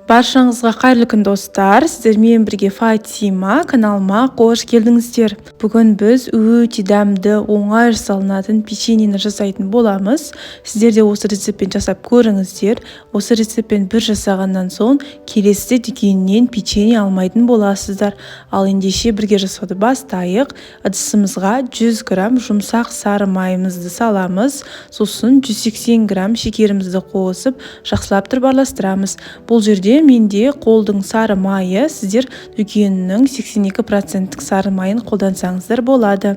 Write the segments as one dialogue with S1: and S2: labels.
S1: Баршаңызға қайырлы күн достар, сіздермен бірге Фатима каналыма қош келдіңіздер. Бүгін біз өте дәмді, оңай жасалынатын печеньені жасайтын боламыз. Сіздер де осы рецептпен жасап көріңіздер. Осы рецептпен бір жасағаннан соң келесіде дүкеннен печенье алмайтын боласыздар. Ал ендеше бірге жасауды бастайық. Ыдысымызға 100 грамм жұмсақ сары майымызды саламыз. Сосын 180 грамм шекерімізді қосып, жақсылап тұрып араластырамыз. Бұл жерде менде қолдың сары майы, сіздер дүкеннің 82% сары майын қолдансаңыздар болады.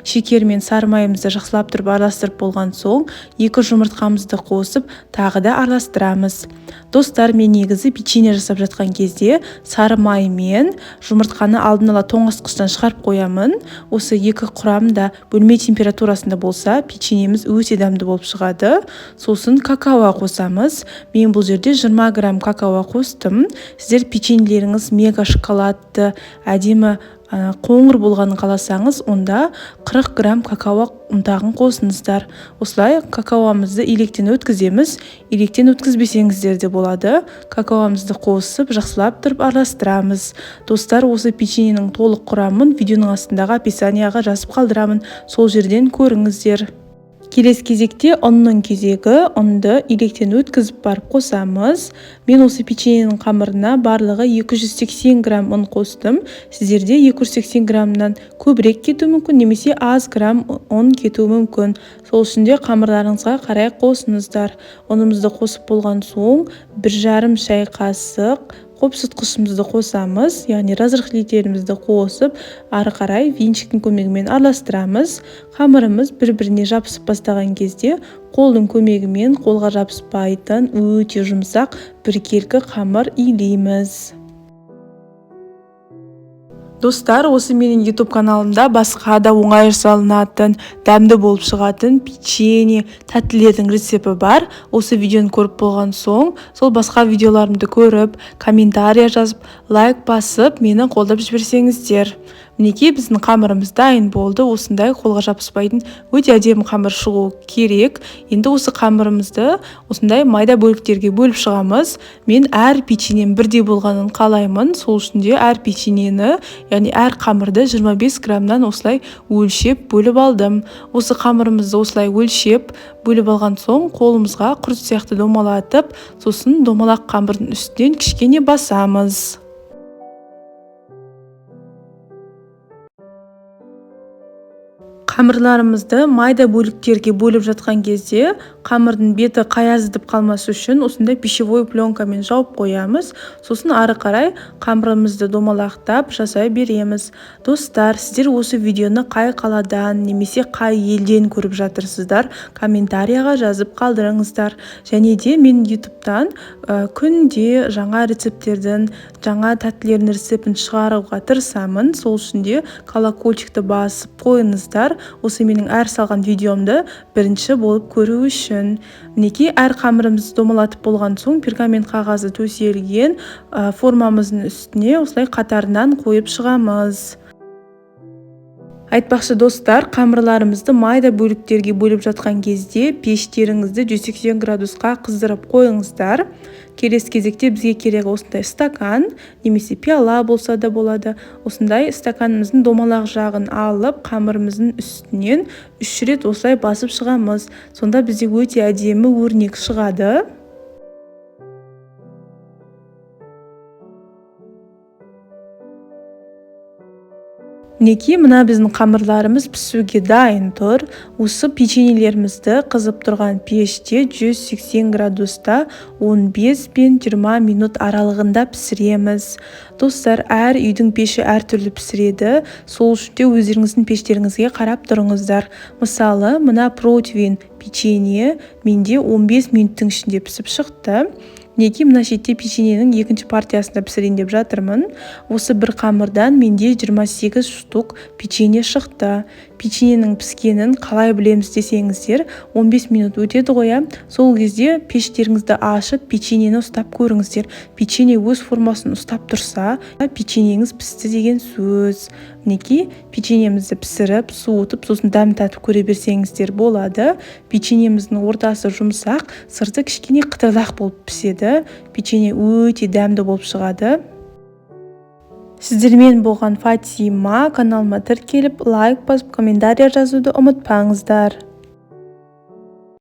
S1: Шекер мен сары майымызды жақсылап тұрып араластырып болған соң, 2 жұмыртқамызды қосып, тағы да араластырамыз. Достар, мен негізі печенье жасап жатқан кезде сары май мен жұмыртқаны алдын ала тоңазытқыштан шығарып қоямын. Осы 2 құрамда бөлме температурасында болса, печеньеміз өте дәмді болып шығады. Сосын какао қосамыз. Мен бұл жерде 20 грамм какао қостым. Сіздер печеньелеріңіз мега шоколадты, әдемі қоңыр болғанын қаласаңыз, онда 40 грамм какао ұнтағын қосыңыздар. Осылай какаоымызды електен өткіземіз. Електен өткізбесеңіздер де болады. Какаоымызды қосып, жақсылап тұрып араластырамыз. Достар, осы печеньенің толық құрамын видеоның астындағы описанияға жазып қалдырамын. Сол жерден көріңіздер. Келесі кезекте ұнның кезегі. Ұнды електен өткізіп барып қосамыз. Мен осы печеньенің қамырына барлығы 280 грамм ұн қостым. Сіздерде 280 граммнан көбірек кетуі мүмкін, немесе аз грамм ұн кетуі мүмкін. Сол үшін де қамырларыңызға қарай қосыңыздар. Ұнымызды қосып болған соң 1,5 шай қасық қопсытқышымызды қосамыз, яғни разрыхлителімізді қосып, ары қарай венчиктің көмегімен араластырамыз. Қамырымыз бір-біріне жабысып бастаған кезде қолдың көмегімен қолға жабыспайтын өте жұмсақ біркелкі қамыр илейміз. Достар, осы менің YouTube каналымда басқа да оңай жасалынатын, дәмді болып шығатын печенье, тәттілердің рецепті бар. Осы видеоны көріп болған соң, сол басқа видеоларымды көріп, комментария жазып, лайк басып, мені қолдап жіберсеңіздер. Мінекей, біздің қамырымыз дайын болды. Осындай қолға жабыспайтын өте әдемі қамыр шығу керек. Енді осы қамырымызды осындай майда бөліктерге бөліп шығамыз. Мен әр печеньем бірдей болғанын қалаймын. Сол үшін де әр печеньені, яғни әр қамырды 25 граммнан осылай өлшеп бөліп алдым. Осы қамырымызды осылай өлшеп бөліп алған соң, қолымызға құрт сияқты домалатып, сосын домалақ қамырдың үстінен кішкене басамыз. Қамырларымызды майда бөліктерге бөліп жатқан кезде қамырдың беті қаяздып қалмасы үшін осындай пищевой пленкамен жауып қоямыз. Сосын ары қарай қамырымызды домалақтап жасай береміз. Достар, сіздер осы видеоны қай қаладан немесе қай елден көріп жатырсыздар, комментарияға жазып қалдырыңыздар. Және де мен YouTube'тан күнде жаңа рецепттердің, жаңа тәттілердің рецептін шығаруға тырысамын. Сол үшін де колокольчикті басып қойыңыздар. Осы менің әр салған видеомды бірінші болып көру үшін. Мінекей, әр қамырымызды домалатып болған соң, пергамент қағазы төселген формамыздың үстіне осылай қатарынан қойып шығамыз. Айтпақшы достар, қамырларымызды майда бөліктерге бөліп жатқан кезде пештеріңізді 180 градусқа қыздырып қойыңыздар. Келесі кезекте бізге керек осындай стакан, немесе пиала болса да болады. Осындай стаканымыздың домалақ жағын алып, қамырымыздың үстінен 3 рет осылай басып шығамыз. Сонда бізде өте әдемі өрнек шығады. Мінекей, мына біздің қамырларымыз пісуге дайын тұр. Осы печеньелерімізді қызып тұрған пеште 180 градуста 15 пен 20 минут аралығында пісіреміз. Достар, әр үйдің пеші әртүрлі пісіреді. Сол үшін де өздеріңіздің пештеріңізге қарап тұрыңыздар. Мысалы, мына противень печенье менде 15 минуттың ішінде пісіп шықты. Неге мына шетте печеньенің екінші партиясында пісірейін деп жатырмын. Осы бір қамырдан менде 28 штук печенье шықты. Печеньенің піскенін қалай білеміз десеңіздер, 15 минут өтеді ғой. Сол кезде пештеріңізді ашып, печеньені ұстап көріңіздер. Печенье өз формасын ұстап тұрса, печеньеңіз пісті деген сөз. Мінекей, печеньемізді пісіріп, суытып, сосын дәм татып көре берсеңіздер болады. Печеньеміздің ортасы жұмсақ, сырты кішкене қытырлақ болып піседі. келеді. Печенье өте дәмді болып шығады. Сіздермен болған Фатима. Каналыма тіркеліп, лайк басып, комментария жазуды ұмытпаңыздар.